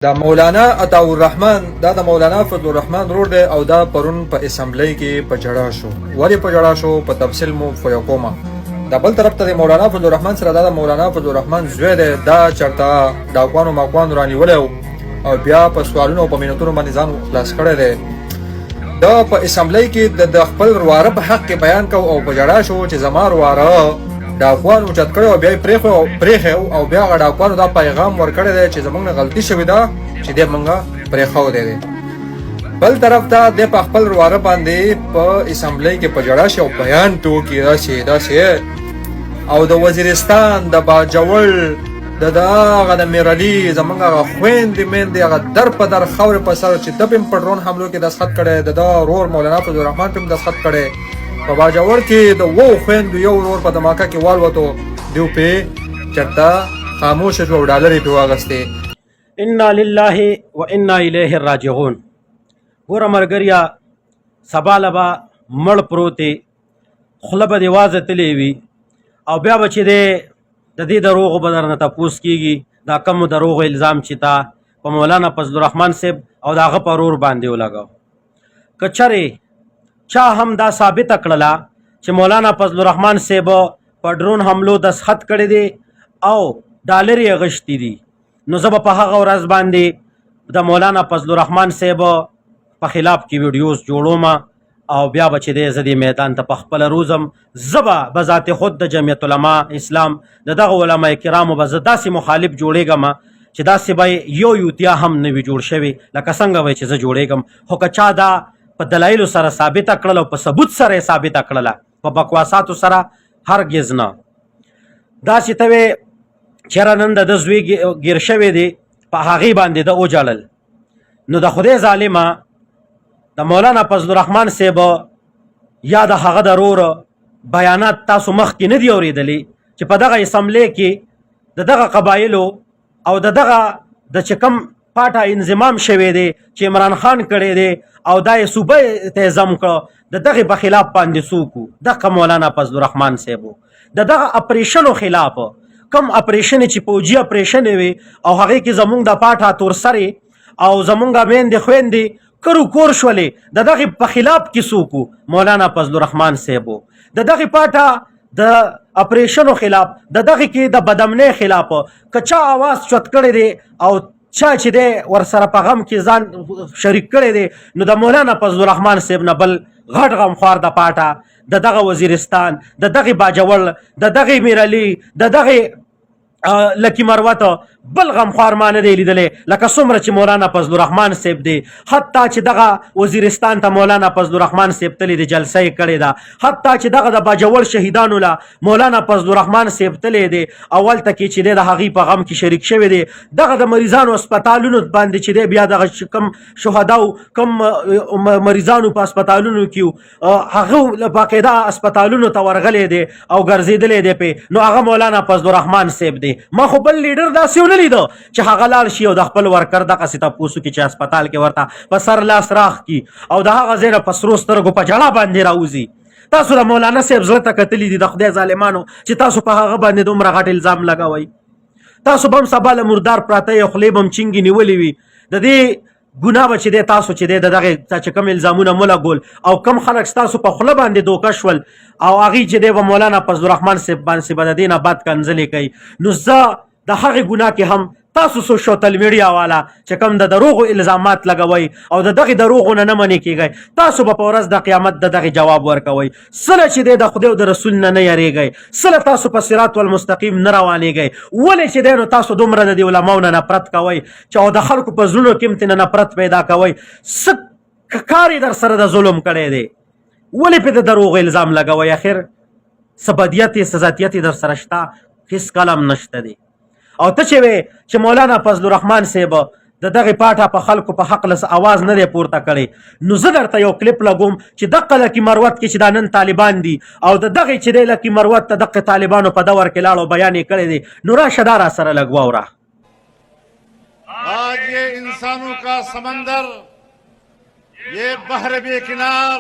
دا مولانا عطا الرحمن دا د مولانا فضل الرحمن رور دی او دا پرون په اسمبلی کې په جړا شو. ولې په جړا شو په تفصیل مو فیقومه. دا بل طرف ته مولانا فضل الرحمن سره دا د مولانا فضل الرحمن زوی دی، دا چرته ډاکوانو ماکوانو رانیولی او بیا په سوالونو او په منتونو باندې ځان خلاص کړی دی. دا په اسمبلی کې د خپل ورواره په حق کې بیان کو او په جړا شو چې زما ورواره ډاکوان اوچت کړی او بیا یې پرېښی او بیا هغه ډاکوانو دا پیغام ورکړی دی چې زموږ نه غلطي شوې ده چې دی موږ پرېښودی دی. بل طرف ته دی په خپل ورواره باندې په اسمبلی کې په جړا شي او بیان ټوکي داسې او د وزیرستان د باجوړ هغه د میرعلي زموږ هغه خویندې میندې هغه در په در خاورې په سر چې ده په ډرون حملو کې دستخط کړی، د ده ورور مولانا فضل الرحمن په دستخط کړی. په باجوړ کې د اوو خویندو یو ورور په دماکه کې والوتو، دیو پې چېرته خاموشه شو او ډالر یې پې واخیستې. انا لله و انا الیه راجعون. ګوره ملګریا، سبا له به مړ پروت دی، خوله به دې وازتلی وي او بیا به چې دی د دې دروغو به درنه تپوس کېږي، دا کمو دروغو الزام چې تا په مولانا فضل الرحمن صاحب او د هغه په ورور باندې ولګو. که چرې چا هم دا ثابته کړله چې مولانا فضل الرحمن صاحب په ډرون حملو دستخط کړی دی او ډالر یې اخیستي دي، نو زه به په هغه ورځ باندې د مولانا فضل الرحمن صاحب په خلاف کې ویډیوز جوړوم او بیا به چې دی زه دې میدان ته په خپله روزم. زه به بذات خود د جمعیت علما اسلام د دغه علما کرامو به زه داسې مخالف جوړېږم چې داسې به یو یوتیا هم نه وي جوړ شوي لکه څنګه به چې زه جوړېږم. خو که چا دا په دلایلو سره ثابته کړله او په ثبوت سره یې ثابته کړله، په بکواساتو سره هرګز نه. داسې ته وې چېره نن د ده زوی ګیر شوی دی، په هغې باندې ده وجړل. نو د خدای ظالمه د مولانا فضل الرحمن صاحب یا د هغه د رور بیانات تاسو مخکې نه دي اورېدلي چې په دغه اسمبلی کې د دغه قبایلو او د دغه د چې کوم پاټه انضمام شوی دی چې عمران خان کړی دی او دا یې صوبه ته ضم کړه، د دغې په خلاف باندې څوک و؟ دغه مولانا فضل الرحمن صاحب و. د دغه اپریشنو خلاف، کم اپریشن چې پوجي اپریشن وي او هغې کې زمونږ د پاټه تورسرې او زمونږ میندې خویندې کرو کور شولې، د دغې په خلاف کې څوک و؟ مولانا فضل الرحمن صاحب و. د دغې پاټه د اپریشنو خلاف، د دغې کې د بدامنۍ خلاف که چا اواز چوت کړی دی او چا چې دی ورسره په غم کې ځان شریک کړی دی، نو د مولانا فضل الرحمن صاحب نه بل غټ غمخوار د پاټه د دغه وزیرستان، د دغې باجوړ، د دغې میرعلي، د دغې لکی مروت بل غمخوار ما نه دی لیدلی لکه څومره چې مولانا فضل الرحمن صاحب دی. حتی چې دغه وزیرستان ته مولانا فضل الرحمن صاحب تللی دی، جلسه یې کړې ده. حتی چې دغه د باجوړ شهیدانو له مولانا فضل الرحمن صاحب تللی دی، اول ته کې چې دی د هغې په غم کې شریک شوی دی. دغه د مریضانو اسپتالونو باندې چې دی بیا دغه کم شهداو کم مریضانو په اسپتالونو کې هغه باقاعده اسپتالونو ته ورغلی دی او ګرځېدلی دی پې، نو هغه مولانا فضل الرحمن صاحب دی. ما خو بل لیډر داسې ونه لیده چې هغه لاړ شي او د خپل ورکر دغسې تپوس وکړي چې اسپتال کې ورته په سر لاس راخ کړي او د هغه ځای نه په سرو سترګو په جړا باندې راوځي. تاسو د مولانا صاحب زړه ته کتلي دي د خدای ظالمانو چې تاسو په هغه باندې دومره غټ الزام لګوئ. تاسو به هم سبا له مردار پراته یې خولې به هم چینګې نیولې وي. د دې ګناه به چې دی تاسو چې دی د دغې چې کوم الزامونه مو لګول او کم خلک ستاسو په خوله باندې دوکه شول او هغې چې دی به مولانا فضل الرحمن صاحب باندې به د دې نه بد کنځلې کوي، نو زه د هغې ګناه کې هم تاسو سوشل میډیا والا چې کوم د دروغو الزامات لګوئ او د دغې دروغو نه منې کېږئ، تاسو به په ورځ د قیامت د دغې جواب ورکوئ. سله چې دی د خدای او د رسول نه یریږئ، سله تاسو په صراط المستقیم نه روانېږئ. ولې چې دی نو تاسو دومره د دې علماو نه نفرت کوئ چې او د خلکو په زړونو کې هم ترې نفرت پیدا کوئ؟ څه کار یې در سره د ظلم کړی دی؟ ولې پې د دروغو الزام لګوئ؟ اخر څه بدیت یې څه ذاتیت یې در سره شته؟ هېڅ کلم نشته دی. او ته چې وې چې مولانا فضل الرحمن صاحب د دغې پاټه په خلکو په حق لس اواز نه دی پورته کړی، نو زه درته یو کلیپ لګوم چې دقه لکي مروت کې چې دا نن طالبان دي او د دغې چې دی لکي مروت ته دقه طالبانو په دور کې لاړ او بیان یې کړی دی، نو راشه دا را سره لږ واوره. آج یہ انسانوں کا سمندر، یہ بحر بے کنار،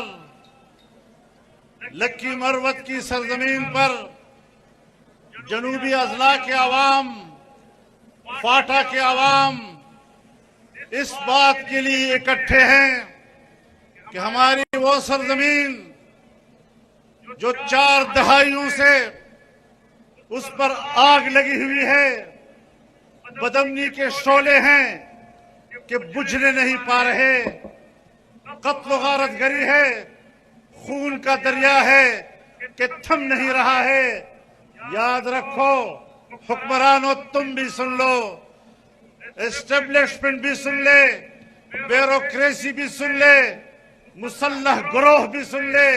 لکی مروت کی سرزمین پر جنوبی اضلاع کے عوام، فاٹا کے عوام इस बात के लिए इकट्ठे हैं कि हमारी वो सरजमीन जो 4 दहाइयों से उस पर आग लगी हुई है, बदअमनी के शोले हैं कि बुझने नहीं पा रहे, कत्ल गारत गरी है, खून का दरिया है कि थम नहीं रहा है। याद रखो हुक्मरानों, तुम भी सुन लो, एस्टेब्लिशमेंट भी सुन ले, ब्यूरोक्रेसी भी सुन ले, मुसल्लह ग्रोह भी सुन ले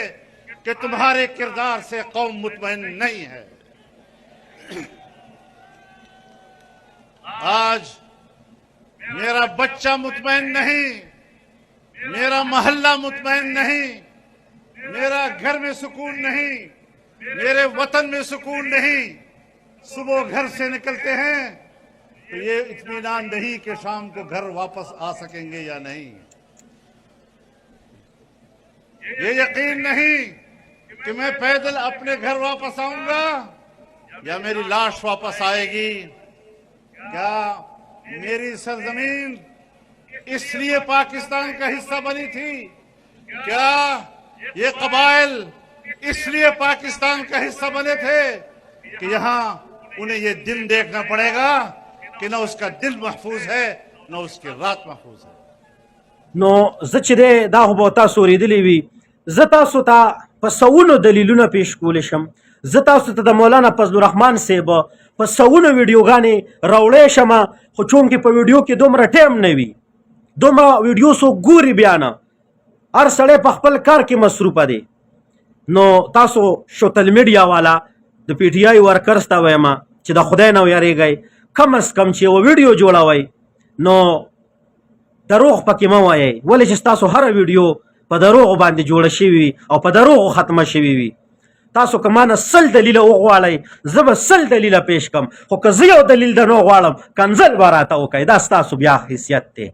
कि तुम्हारे किरदार से कौम मुतमईन नहीं है। आज मेरा बच्चा मुतमईन नहीं, मेरा मोहल्ला मुतमईन नहीं, मेरा घर में सुकून नहीं, मेरे वतन में सुकून नहीं। सुबह घर से निकलते हैं तो ये इत्मीनान नहीं कि शाम को घर वापस आ सकेंगे या नहीं, ये यकीन नहीं कि मैं पैदल अपने घर वापस आऊंगा या मेरी लाश वापस आएगी। क्या मेरी सरजमीन इसलिए पाकिस्तान का हिस्सा बनी थी? क्या ये कबाइल इसलिए पाकिस्तान का हिस्सा बने थे कि यहाँ उन्हें ये दिन देखना पड़ेगा कि न उसका दिल महफूज है न उसकी रात महफूज है। نو زه چې دی دا خو به تاسو اورېدلی وي، زه تاسو ته په سوونو دلیلونه پیش کولی شم. زه تاسو ته د مولانا فضل الرحمن صاحب په سوونو ویډیوګانې راوړی شم، خو چونکې په ویډیو کې دومره ټایم نه وي، دومره ویډیو څوک ګوري بیا نه، هر سړی په خپل کار کې مصروفه دی. نو تاسو سوشل میډیا والا د پی ټي آی ورکرز ته وایم چې د خدای نه ویریږئ، کم از کم چې یوه ویډیو جوړوئ نو دروغ پکې مه وایئ، ولې چې ستاسو هره ویډیو په دروغو باندې جوړه شوې وي او په دروغو ختمه شوې وي. تاسو که مانه 100 دلیله وغواړئ زه به 100 دلیله پیش کړم، خو که زه یو دلیل درنه وغواړم کنځل به راته وکئ، دا ستاسو بیا حیثیت دی.